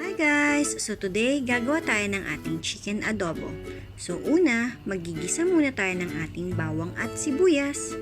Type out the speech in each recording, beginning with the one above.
Hi guys! So today, gagawa tayo ng ating chicken adobo. So una, magigisa muna tayo ng ating bawang at sibuyas.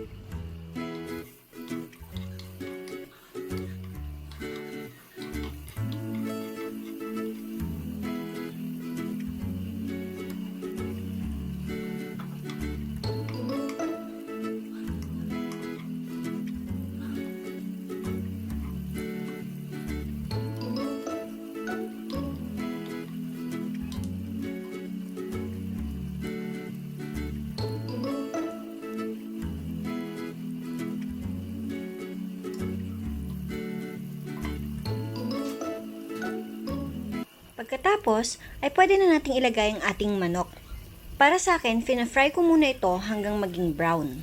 Pagkatapos, ay pwede na nating ilagay ang ating manok. Para sa akin, fina-fry ko muna ito hanggang maging brown.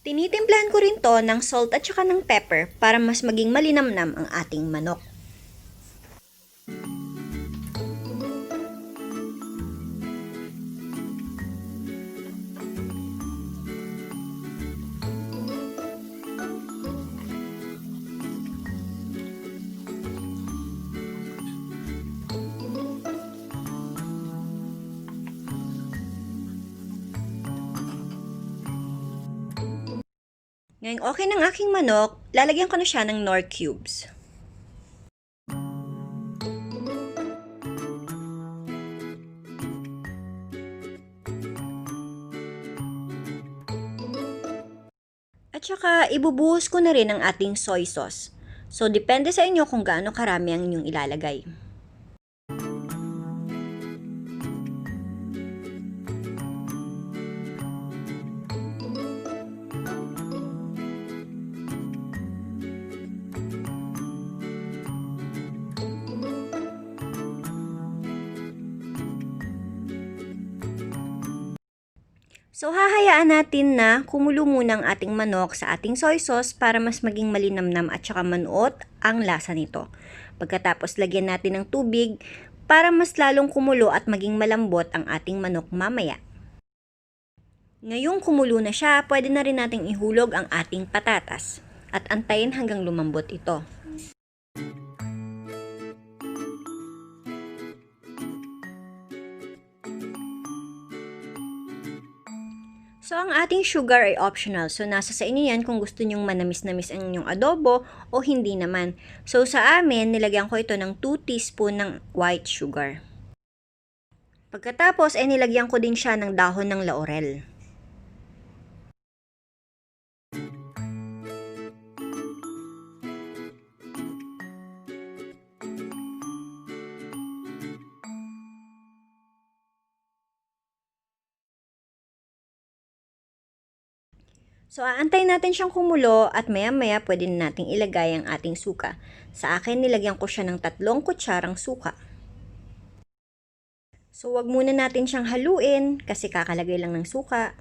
Tinitimplahan ko rin to ng salt at saka ng pepper para mas maging malinamnam ang ating manok. Ngayong okay ng aking manok, lalagyan ko na siya ng Knorr cubes. At saka, ibubuhos ko na rin ang ating soy sauce. So, depende sa inyo kung gaano karami ang inyong ilalagay. So, hahayaan natin na kumulo muna ang ating manok sa ating soy sauce para mas maging malinamnam at saka manuot ang lasa nito. Pagkatapos, lagyan natin ng tubig para mas lalong kumulo at maging malambot ang ating manok mamaya. Ngayong kumulo na siya, pwede na rin nating ihulog ang ating patatas at antayin hanggang lumambot ito. So, ang ating sugar ay optional. So, nasa sa inyo yan kung gusto nyong manamis-namis ang inyong adobo o hindi naman. So, sa amin, nilagyan ko ito ng 2 teaspoon ng white sugar. Pagkatapos, ay nilagyan ko din siya ng dahon ng laurel. So, aantayin natin siyang kumulo at maya-maya pwede na nating ilagay ang ating suka. Sa akin, nilagyan ko siya ng 3 kutsarang suka. So, wag muna natin siyang haluin kasi kakalagay lang ng suka.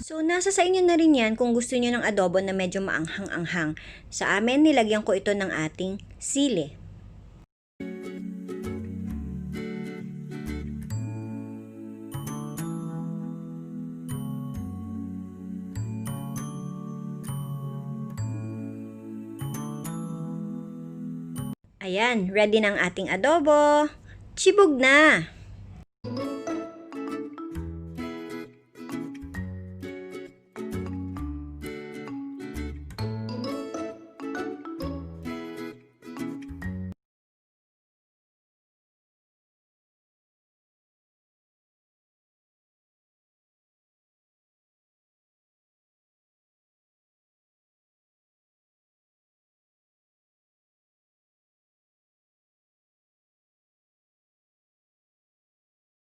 So, nasa sa inyo na rin yan kung gusto nyo ng adobo na medyo maanghang-anghang. Sa amin, nilagyan ko ito ng ating sili. Ayan, ready na ang ating adobo. Chibog na!